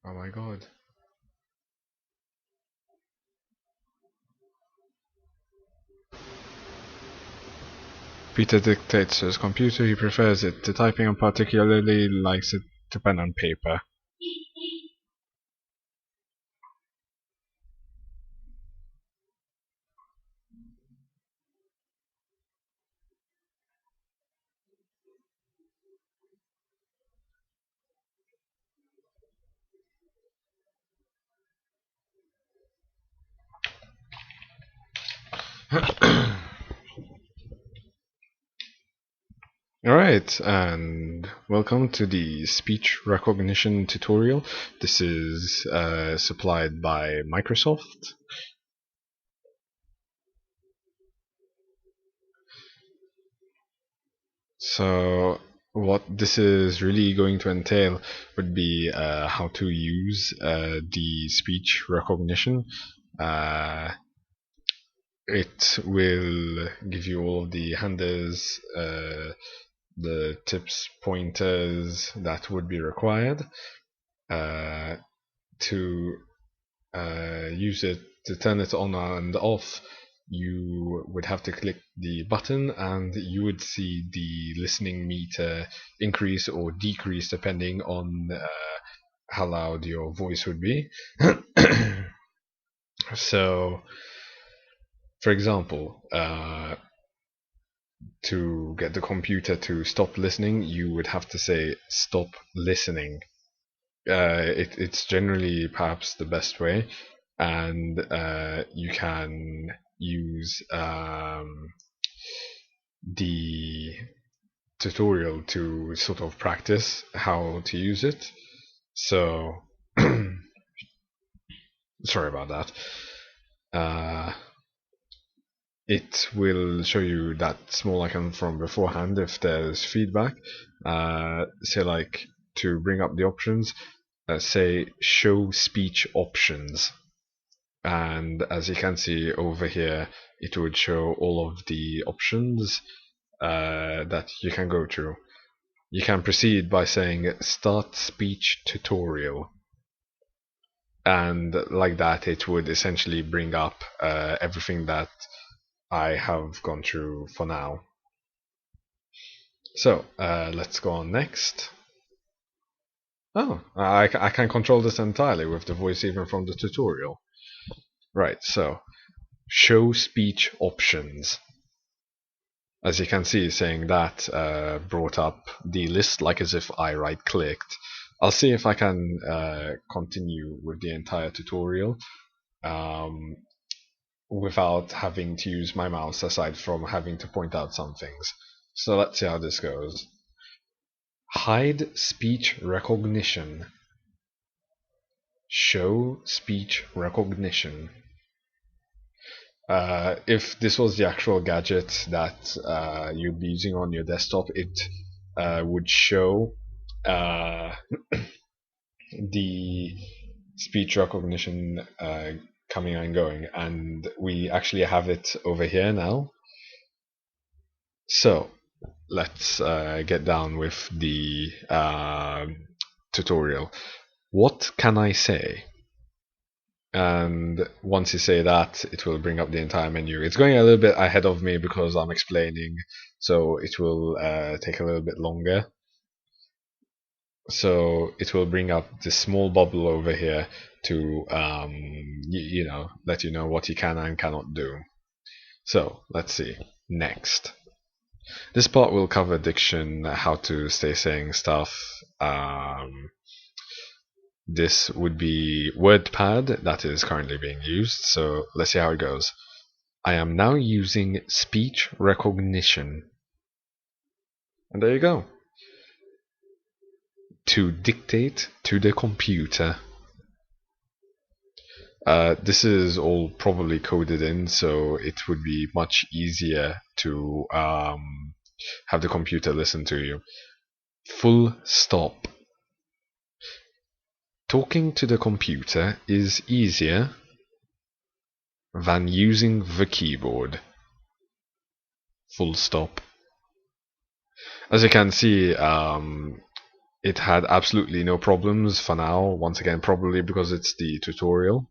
Oh my god. Peter dictates to his computer he prefers it to typing and particularly likes it to pen and paper. Alright, and welcome to the speech recognition tutorial. This is supplied by Microsoft. So what this is really going to entail would be how to use the speech recognition. It will give you all of the handles, the tips, pointers that would be required to use it. To turn it on and off, you would have to click the button and you would see the listening meter increase or decrease depending on how loud your voice would be. So, for example, to get the computer to stop listening, you would have to say stop listening. It's generally perhaps the best way, and you can use the tutorial to sort of practice how to use it. So, sorry about that. It will show you that small icon from beforehand if there's feedback. Say like to bring up the options, say show speech options. And as you can see over here, it would show all of the options that you can go through. You can proceed by saying start speech tutorial, and like that it would essentially bring up everything that I have gone through for now. So let's go on next. Oh, I can control this entirely with the voice even from the tutorial. Right, so show speech options. As you can see, saying that brought up the list like as if I right clicked. I'll see if I can continue with the entire tutorial without having to use my mouse, aside from having to point out some things. So let's see how this goes. Hide speech recognition. Show speech recognition. If this was the actual gadget that you'd be using on your desktop, it would show the speech recognition coming and going, and we actually have it over here now. So let's get down with the tutorial. What can I say? And once you say that, it will bring up the entire menu. It's going a little bit ahead of me because I'm explaining, so it will take a little bit longer. So it will bring up this small bubble over here to you know, let you know what you can and cannot do. So let's see. Next. This part will cover diction, how to stay saying stuff. This would be WordPad that is currently being used, so let's see how it goes. I am now using speech recognition. And there you go. To dictate to the computer. This is all probably coded in, so it would be much easier to have the computer listen to you. Full stop. Talking to the computer is easier than using the keyboard. Full stop. As you can see, it had absolutely no problems for now. Once again, probably because it's the tutorial.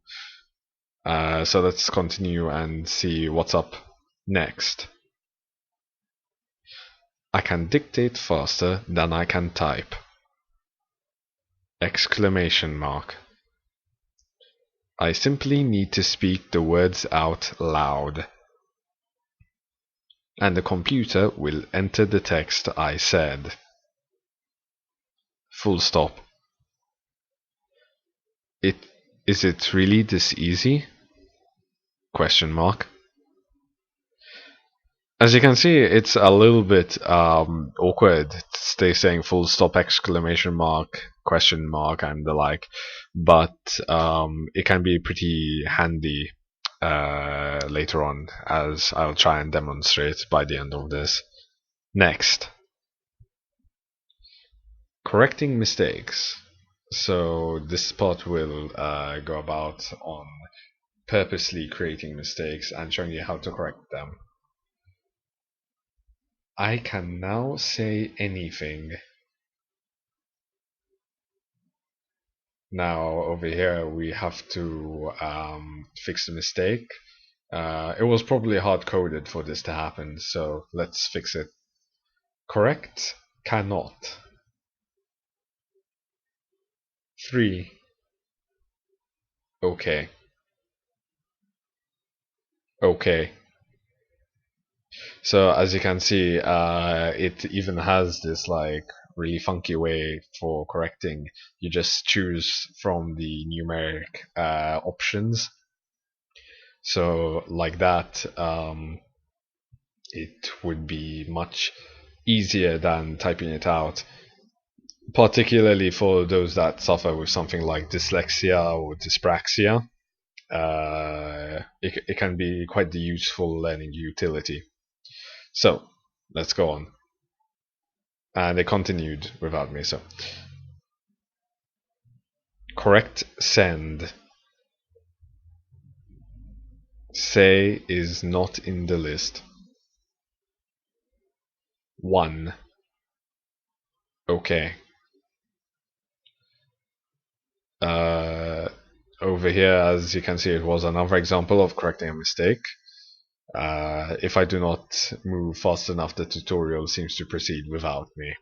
So let's continue and see what's up next. I can dictate faster than I can type. Exclamation mark. I simply need to speak the words out loud, and the computer will enter the text I said. Full stop. Is it really this easy? Question mark. As you can see, it's a little bit awkward to stay saying full stop, exclamation mark, question mark, and the like, but it can be pretty handy later on, as I'll try and demonstrate by the end of this. Next, correcting mistakes. So this part will go about on purposely creating mistakes and showing you how to correct them. I can now say anything. Now over here we have to fix the mistake. It was probably hard coded for this to happen, so let's fix it. Correct cannot. 3. Okay. Okay. So as you can see, it even has this like really funky way for correcting. You just choose from the numeric options. So like that, it would be much easier than typing it out, particularly for those that suffer with something like dyslexia or dyspraxia. It can be quite the useful learning utility. So let's go on. And they continued without me. So correct send. Say is not in the list. 1. Okay. Over here, as you can see, it was another example of correcting a mistake. If I do not move fast enough, the tutorial seems to proceed without me.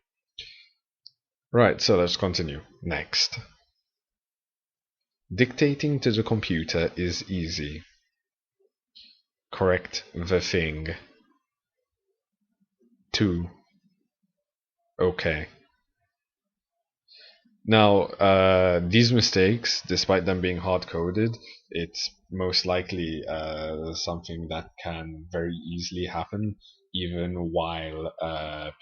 Right, so let's continue. Next. Dictating to the computer is easy. Correct the thing. 2. Okay. Now, these mistakes, despite them being hard-coded, it's most likely something that can very easily happen even while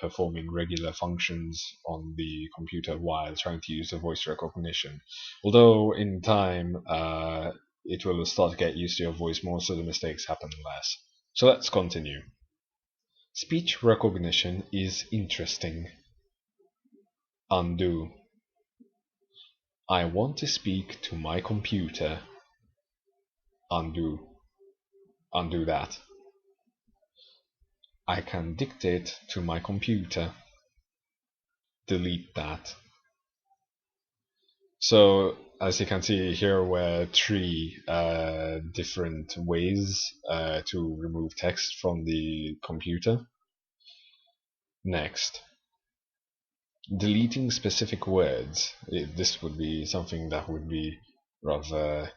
performing regular functions on the computer while trying to use the voice recognition. Although in time, it will start to get used to your voice more, so the mistakes happen less. So let's continue. Speech recognition is interesting. Undo. I want to speak to my computer. Undo. Undo that. I can dictate to my computer. Delete that. So, as you can see, here were 3 different ways to remove text from the computer. Next. Deleting specific words. This would be something that would be rather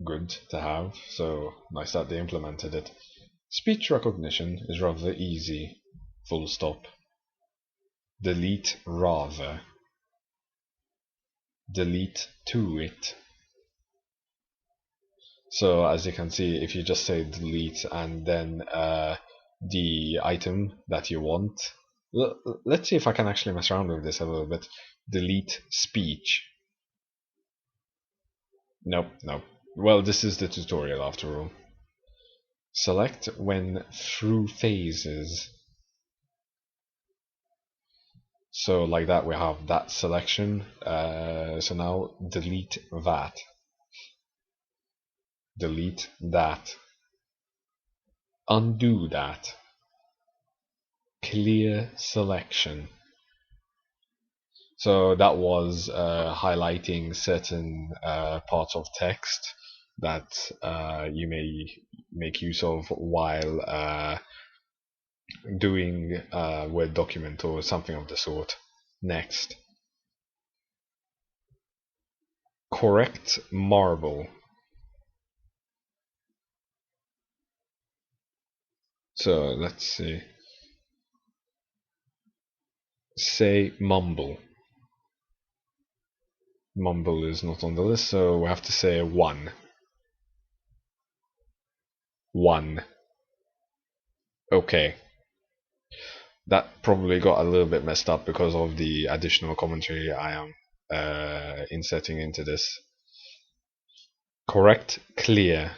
good to have, so nice that they implemented it. Speech recognition is rather easy. Full stop. Delete rather. Delete to it. So as you can see, if you just say delete and then the item that you want, let's see if I can actually mess around with this a little bit. Delete speech. Nope, nope. Well, this is the tutorial after all. Select when through phases. So like that we have that selection. So now delete that. Delete that. Undo that. Clear selection. So that was highlighting certain parts of text that you may make use of while doing a Word document or something of the sort. Next. Correct marble. So let's see. Say mumble. Mumble is not on the list, so we have to say one. One. Okay. That probably got a little bit messed up because of the additional commentary I am inserting into this. Correct clear.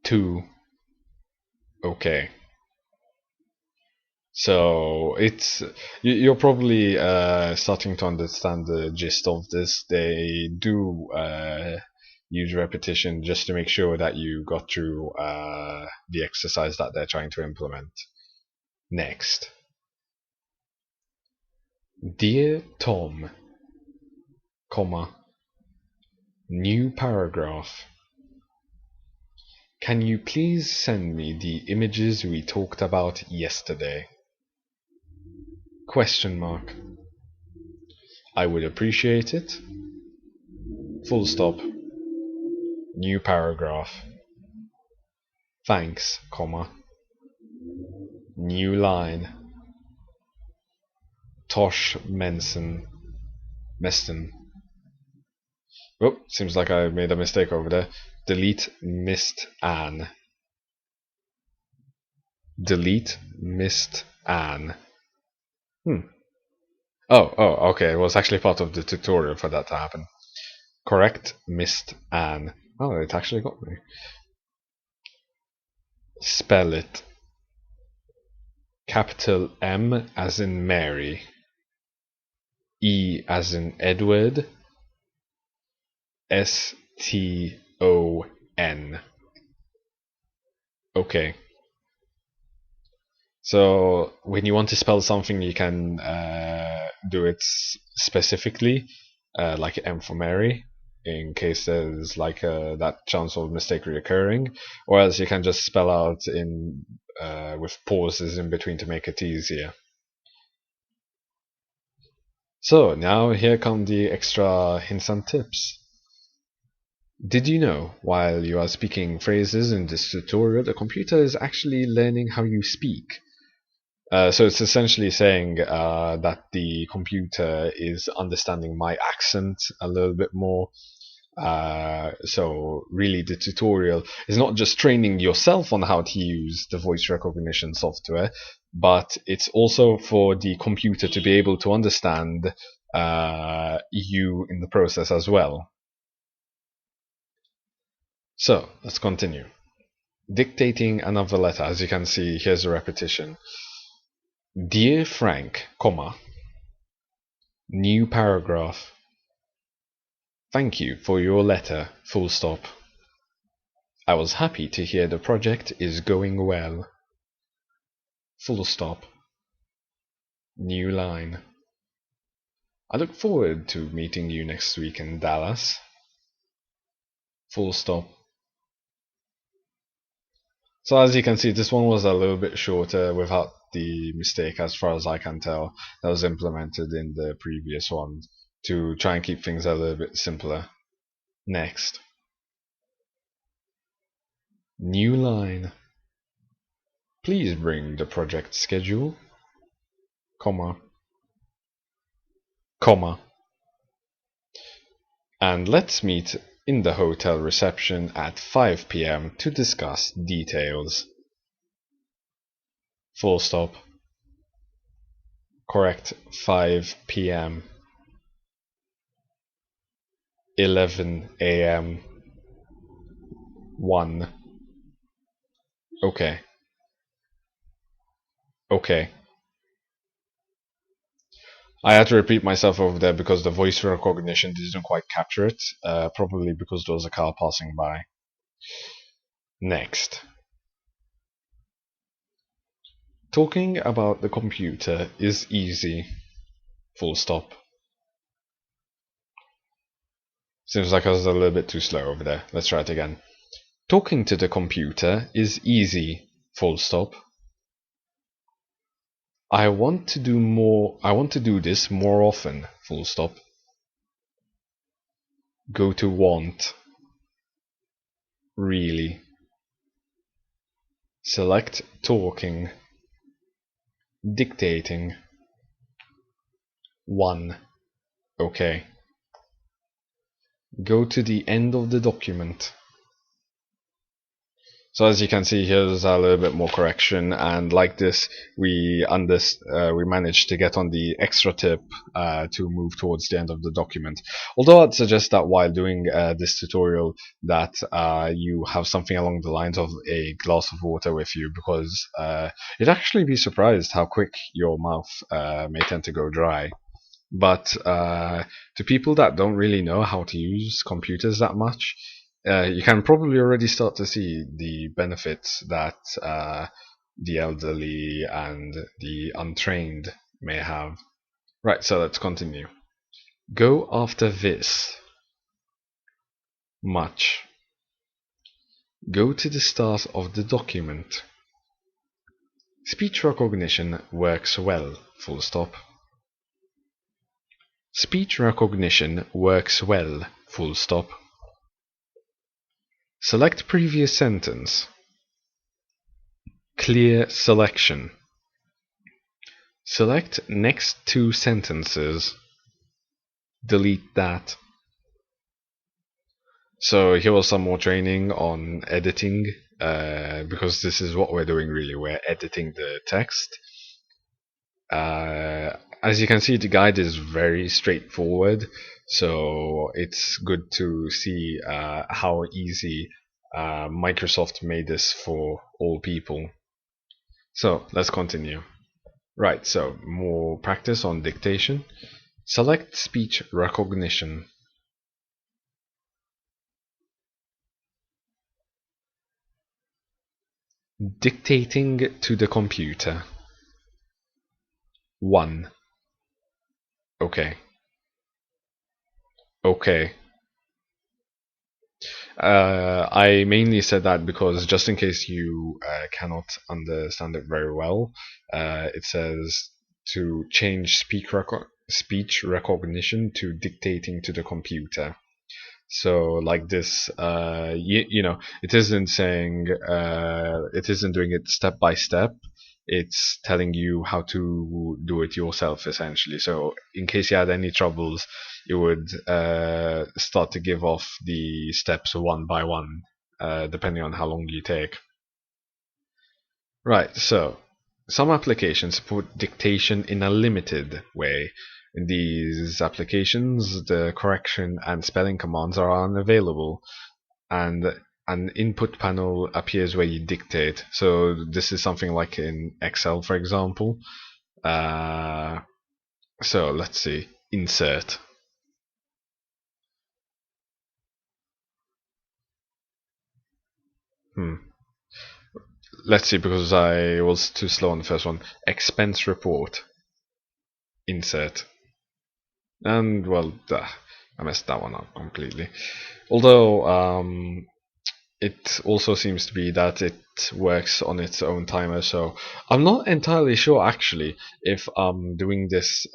Two. Okay. So it's you're probably starting to understand the gist of this. They do use repetition just to make sure that you got through the exercise that they're trying to implement. Next. Dear Tom, comma, new paragraph. Can you please send me the images we talked about yesterday? Question mark. I would appreciate it. Full stop. New paragraph. Thanks, comma. New line. Tosh Meston. Oh, seems like I made a mistake over there. Delete missed Anne. Delete missed Anne. Oh, okay. It was actually part of the tutorial for that to happen. Correct missed Anne. Oh, it actually got me. Spell it. Capital M as in Mary. E as in Edward. S-T-O-N. Okay. So when you want to spell something, you can do it specifically, like M for Mary, in case there's like that chance of mistake reoccurring, or else you can just spell out in with pauses in between to make it easier. So now here come the extra hints and tips. Did you know, while you are speaking phrases in this tutorial, the computer is actually learning how you speak? So it's essentially saying that the computer is understanding my accent a little bit more. So really the tutorial is not just training yourself on how to use the voice recognition software, but it's also for the computer to be able to understand you in the process as well. So let's continue. Dictating another letter. As you can see, here's a repetition. Dear Frank, comma, new paragraph. Thank you for your letter, full stop. I was happy to hear the project is going well. Full stop. New line. I look forward to meeting you next week in Dallas. Full stop. So as you can see, this one was a little bit shorter without the mistake, as far as I can tell, that was implemented in the previous one to try and keep things a little bit simpler. Next. New line. Please bring the project schedule, comma, comma. And let's meet in the hotel reception at 5 p.m. to discuss details. Full stop. Correct 5 p.m. 11 a.m. 1. Okay. Okay. I had to repeat myself over there because the voice recognition didn't quite capture it, probably because there was a car passing by. Next. Talking about the computer is easy. Full stop. Seems like I was a little bit too slow over there. Let's try it again. Talking to the computer is easy. Full stop. I want to do this more often. Full stop. Go to want. Really. Select talking. Dictating. 1. Okay. Go to the end of the document. So as you can see, here's a little bit more correction, and like this, we managed to get on the extra tip to move towards the end of the document. Although I'd suggest that while doing this tutorial, that you have something along the lines of a glass of water with you, because you'd actually be surprised how quick your mouth may tend to go dry. But to people that don't really know how to use computers that much, you can probably already start to see the benefits that the elderly and the untrained may have. Right, so let's continue. Go after this. Much. Go to the start of the document. Speech recognition works well. Full stop. Speech recognition works well. Full stop. Select previous sentence. Clear selection. Select next 2 sentences. Delete that. So here was some more training on editing, because this is what we're doing really. We're editing the text. As you can see, the guide is very straightforward, so it's good to see how easy Microsoft made this for all people. So let's continue. Right, so more practice on dictation. Select speech recognition. Dictating to the computer. 1. Okay. Okay. I mainly said that because just in case you cannot understand it very well, it says to change speech recognition to dictating to the computer. So like this, you know, it isn't saying, it isn't doing it step by step. It's telling you how to do it yourself, essentially. So in case you had any troubles, it would start to give off the steps one by one, depending on how long you take. Right, so some applications put dictation in a limited way. In these applications, the correction and spelling commands are unavailable, and an input panel appears where you dictate. So this is something like in Excel, for example. So let's see, insert. Let's see, because I was too slow on the first one. Expense report. Insert. And well, I messed that one up completely. Although it also seems to be that it works on its own timer, so I'm not entirely sure actually if I'm doing this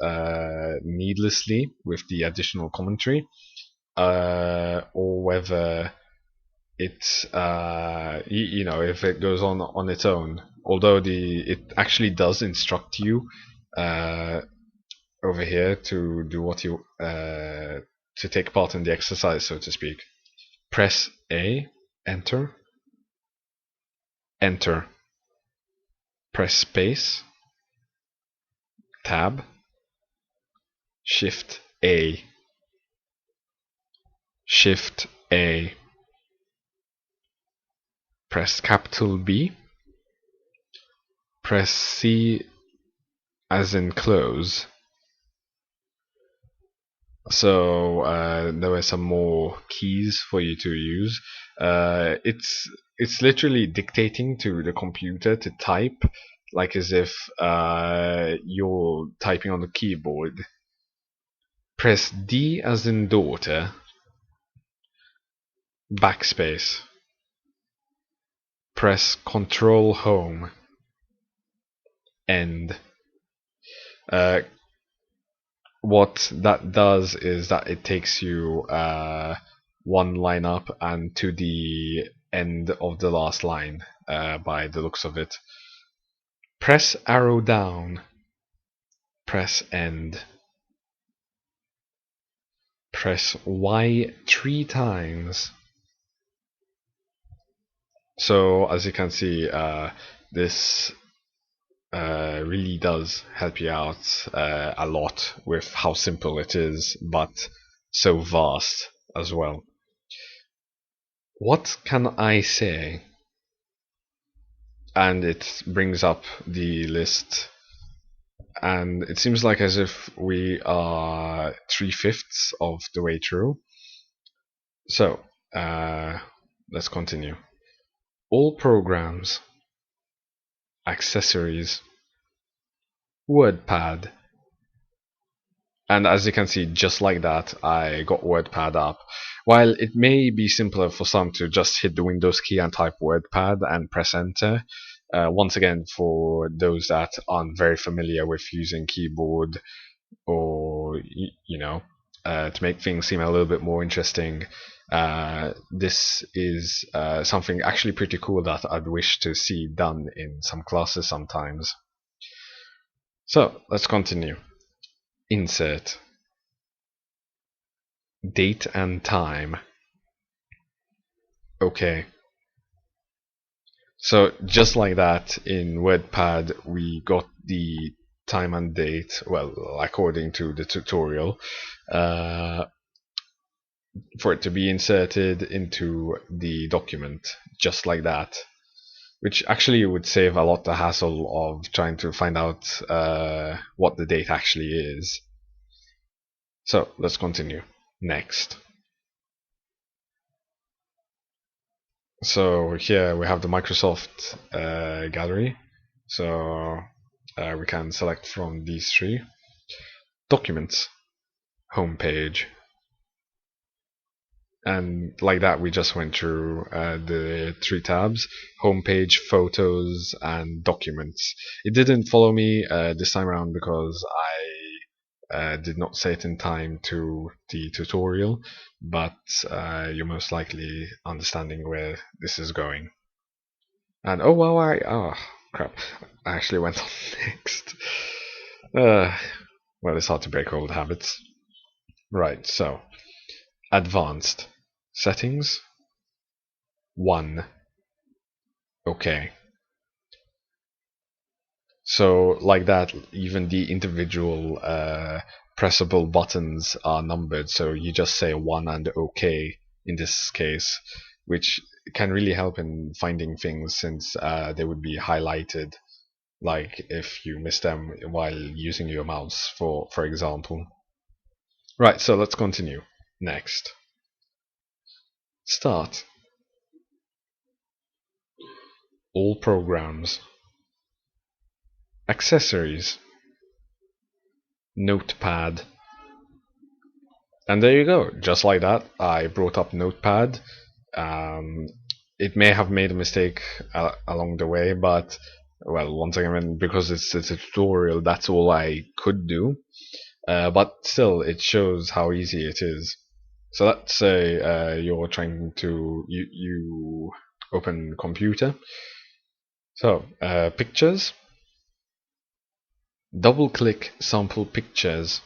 needlessly with the additional commentary, or whether it's you know, if it goes on its own. Although it actually does instruct you over here to do what you to take part in the exercise, so to speak. Press A, enter, enter. Press space, tab, shift A, shift A. Press capital B, press C as in close. So there were some more keys for you to use. It's literally dictating to the computer to type like as if you're typing on the keyboard. Press D as in daughter, backspace. Press Control Home, End. What that does is that it takes you one line up and to the end of the last line, by the looks of it. Press arrow down, press End. Press Y 3 times. So as you can see, this really does help you out a lot with how simple it is, but so vast as well. What can I say? And it brings up the list, and it seems like as if we are 3/5 of the way through. So let's continue. All programs, accessories, WordPad. And as you can see, just like that, I got WordPad up. While it may be simpler for some to just hit the Windows key and type WordPad and press enter, once again, for those that aren't very familiar with using keyboard, or to make things seem a little bit more interesting, this is something actually pretty cool that I'd wish to see done in some classes sometimes. So let's continue. Insert. Date and time. Okay. So just like that, in WordPad we got the time and date, well, according to the tutorial, for it to be inserted into the document, just like that. Which actually would save a lot the hassle of trying to find out what the date actually is. So let's continue. Next. So here we have the Microsoft gallery. So we can select from these three. Documents, Homepage. And like that, we just went through the three tabs: Homepage, Photos, and Documents. It didn't follow me this time around because I did not say it in time to the tutorial, but you're most likely understanding where this is going. And oh crap, I actually went on next. Well, it's hard to break old habits. Right, so Advanced. Settings 1. Okay. So like that, even the individual pressable buttons are numbered, so you just say 1 and OK in this case, which can really help in finding things, since they would be highlighted, like if you miss them while using your mouse, for example. Right, so let's continue. Next. Start. All programs. Accessories. Notepad. And there you go, just like that, I brought up Notepad. It may have made a mistake along the way, but, well, once again, because it's a tutorial, that's all I could do. But still, it shows how easy it is. So let's say you're trying to you open computer. So pictures. Double click sample pictures.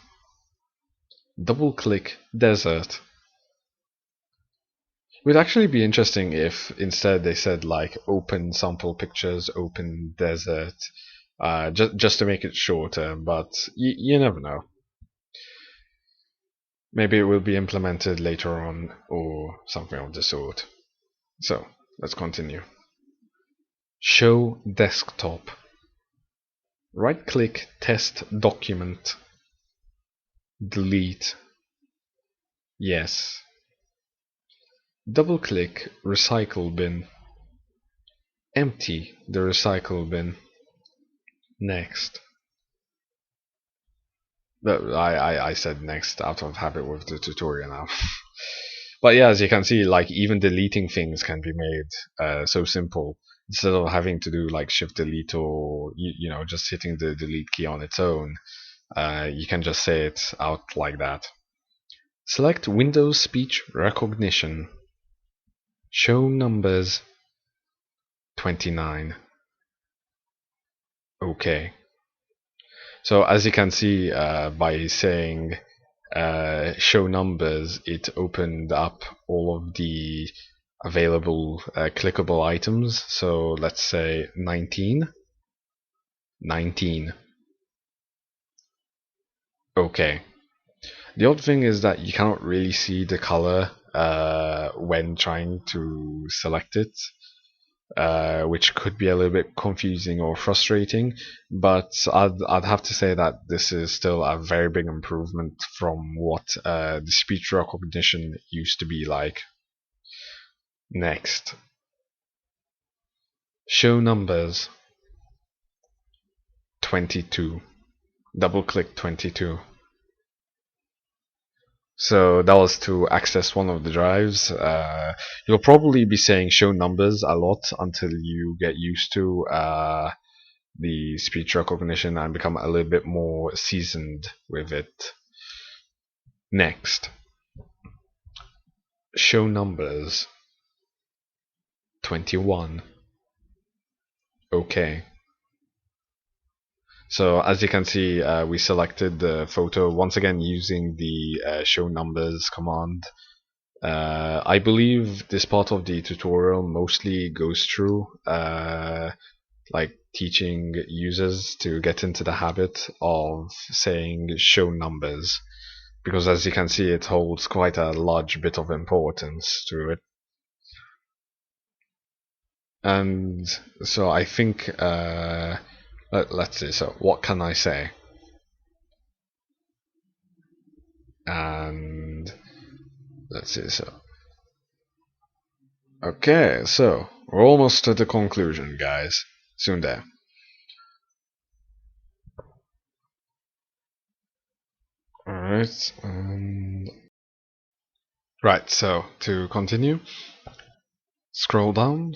Double click desert. It would actually be interesting if instead they said like open sample pictures, open desert, just to make it shorter, but you never know. Maybe it will be implemented later on, or something of the sort. So let's continue. Show desktop. Right click test document. Delete. Yes. Double click recycle bin. Empty the recycle bin. Next. I said next out of habit with the tutorial now. But yeah, as you can see, like even deleting things can be made so simple. Instead of having to do like shift delete or you know just hitting the delete key on its own, you can just say it out like that. Select Windows Speech Recognition. Show numbers 29. OK. So as you can see, by saying show numbers, it opened up all of the available clickable items. So let's say 19. 19. OK. The odd thing is that you cannot really see the color when trying to select it, which could be a little bit confusing or frustrating. But I'd have to say that this is still a very big improvement from what the speech recognition used to be like. Next. Show numbers 22. Double click 22. So that was to access one of the drives. You'll probably be saying show numbers a lot until you get used to the speech recognition and become a little bit more seasoned with it. Next. Show numbers 21. OK. So as you can see, we selected the photo once again using the show numbers command. I believe this part of the tutorial mostly goes through like teaching users to get into the habit of saying show numbers, because as you can see it holds quite a large bit of importance to it. And so I think let's see, so what can I say? And let's see, so okay, so we're almost to the conclusion, guys. Soon there. Alright, right, so to continue, scroll down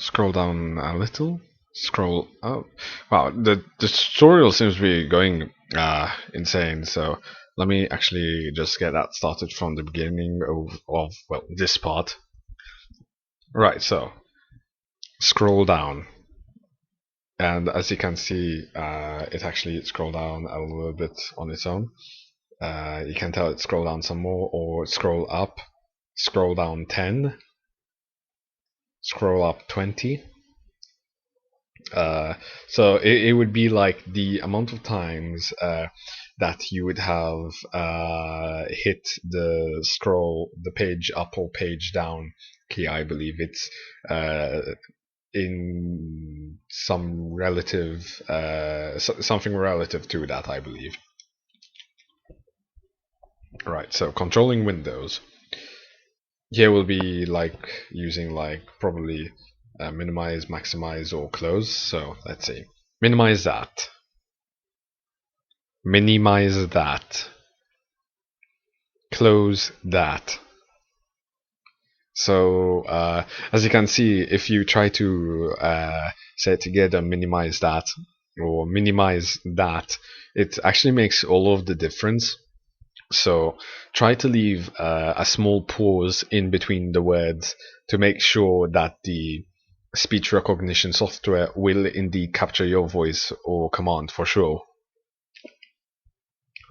a little, scroll up. Wow, the tutorial seems to be going insane, so let me actually just get that started from the beginning of well, this part. Right, so scroll down, and as you can see, it actually scrolled down a little bit on its own. You can tell it scroll down some more, or scroll up, scroll down 10, scroll up 20. So it would be like the amount of times that you would have hit the page up or page down key. I believe it's in some relative something relative to that, I believe. Right, so controlling windows. Here we'll be like using like probably minimize, maximize, or close. So let's see, minimize that, minimize that, close that. So as you can see, if you try to say together minimize that or minimize that, it actually makes all of the difference. So try to leave a small pause in between the words to make sure that the speech recognition software will indeed capture your voice or command for sure.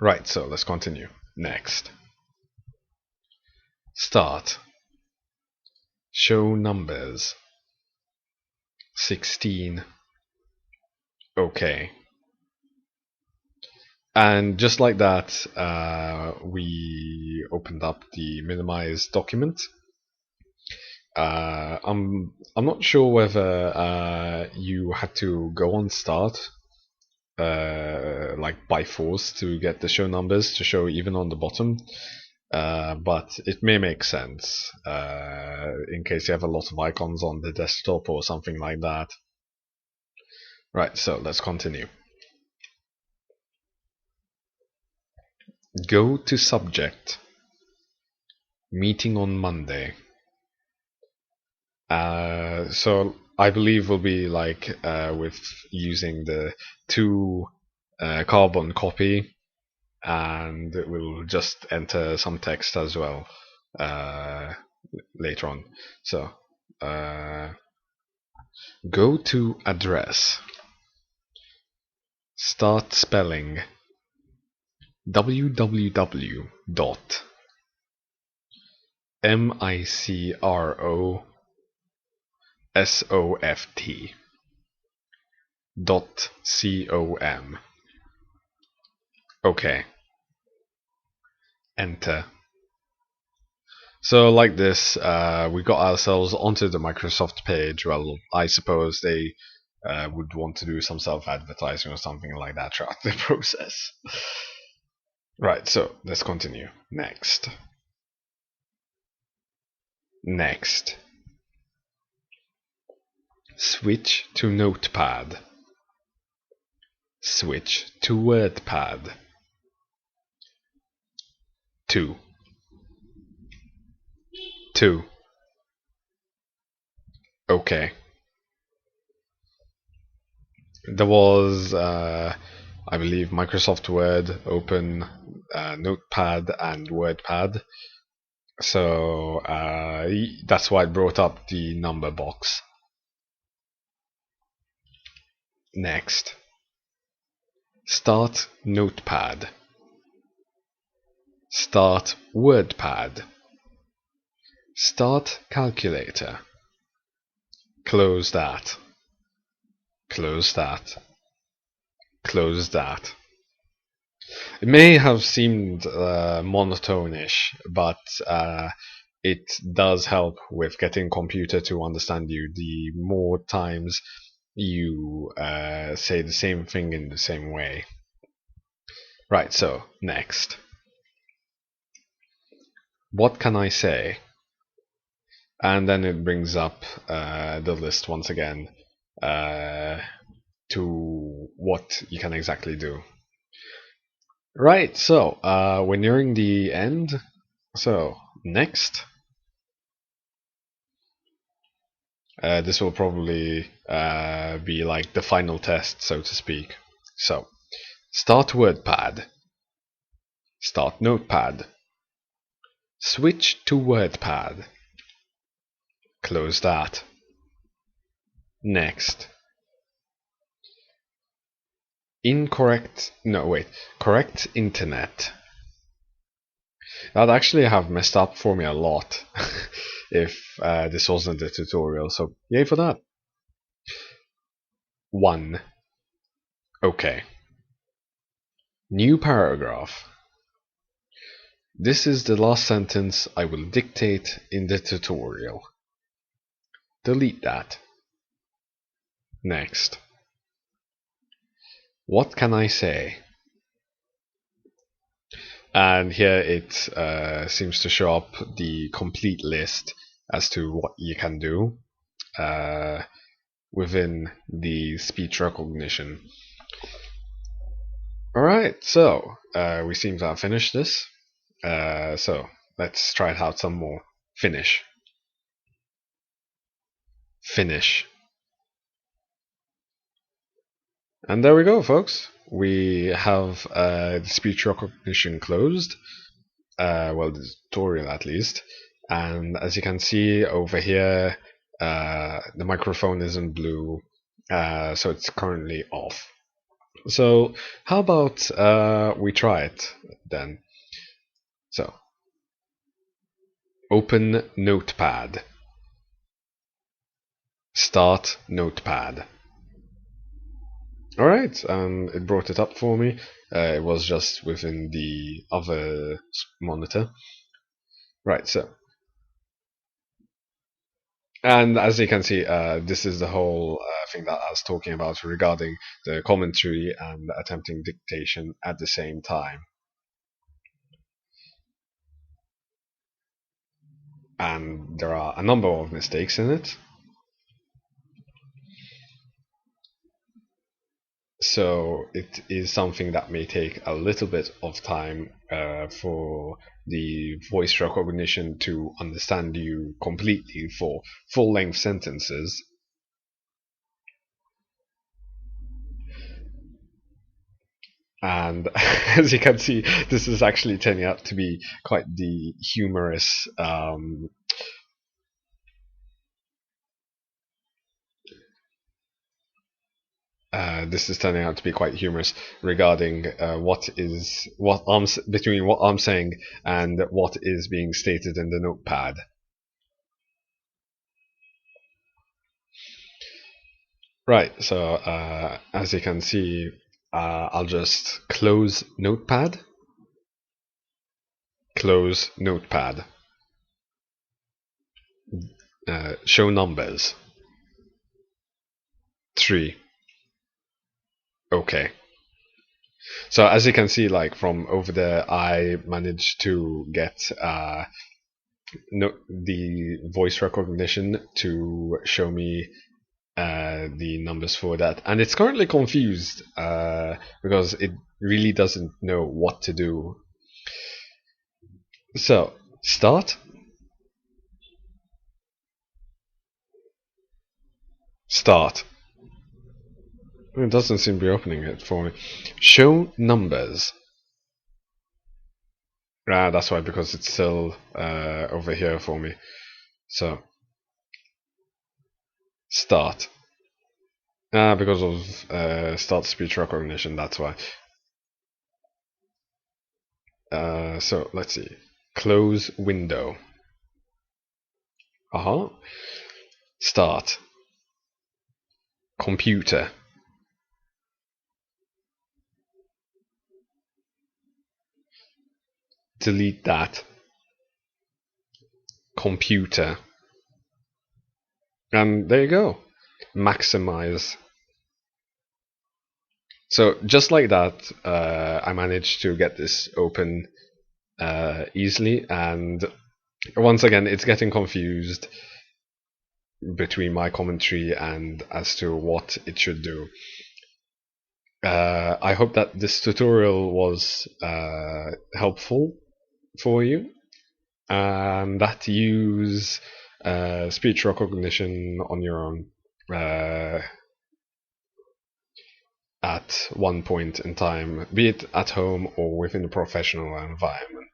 Right, so let's continue. Next. Start. Show numbers 16. OK. And just like that, we opened up the minimized document. I'm not sure whether you had to go on start like by force to get the show numbers to show even on the bottom, but it may make sense in case you have a lot of icons on the desktop or something like that. Right, so let's continue. Go to subject. Meeting on Monday. So I believe will be like with using the 2 carbon copy, and we'll just enter some text as well later on. So go to address. Start spelling. www.microsoft.com. Okay. Enter. So like this, we got ourselves onto the Microsoft page. Well, I suppose they would want to do some self-advertising or something like that throughout the process. Right, so let's continue. Next. Next. Switch to Notepad. Switch to WordPad. 2. Okay. There was, I believe, Microsoft Word, Open, Notepad, and WordPad. So that's why it brought up the number box. Next. Start Notepad. Start WordPad. Start Calculator. Close that. Close that. Close that. It may have seemed monotone-ish, but it does help with getting computer to understand you. The more times you say the same thing in the same way. Right, so next. What can I say? And then it brings up the list once again to what you can exactly do. Right, so we're nearing the end. So next. This will probably be like the final test, so to speak. So, start WordPad. Start Notepad. Switch to WordPad. Close that. Next. Correct internet. That'd actually have messed up for me a lot if this wasn't the tutorial, so yay for that. 1. Okay. New paragraph. This is the last sentence I will dictate in the tutorial. Delete that. Next. What can I say? And here it seems to show up the complete list as to what you can do within the speech recognition. Alright, so we seem to have finished this. So let's try it out some more. Finish. Finish. And there we go, folks. We have the speech recognition closed. Well, the tutorial at least. And as you can see over here, the microphone isn't blue, so it's currently off. So how about we try it then? So open Notepad. Start Notepad. Alright, it brought it up for me. It was just within the other monitor. Right, so. And as you can see, this is the whole thing that I was talking about regarding the commentary and attempting dictation at the same time. And there are a number of mistakes in it. so it is something that may take a little bit of time for the voice recognition to understand you completely for full-length sentences. And as you can see, this is actually turning out to be quite the humorous this is turning out to be quite humorous regarding between what I'm saying and what is being stated in the notepad. Right, so as you can see, I'll just close notepad, show numbers, 3. Okay. So as you can see, like from over there, I managed to get the voice recognition to show me the numbers for that, and it's currently confused because it really doesn't know what to do. So start, it doesn't seem to be opening it for me. Show numbers. That's why, because it's still over here for me. So start. Because of start speech recognition, that's why. So let's see. Close window. Start. Computer. Delete that. Computer. And there you go. Maximize. So just like that, I managed to get this open easily, and once again it's getting confused between my commentary and as to what it should do. I hope that this tutorial was helpful for you, and that you use speech recognition on your own at one point in time, be it at home or within a professional environment.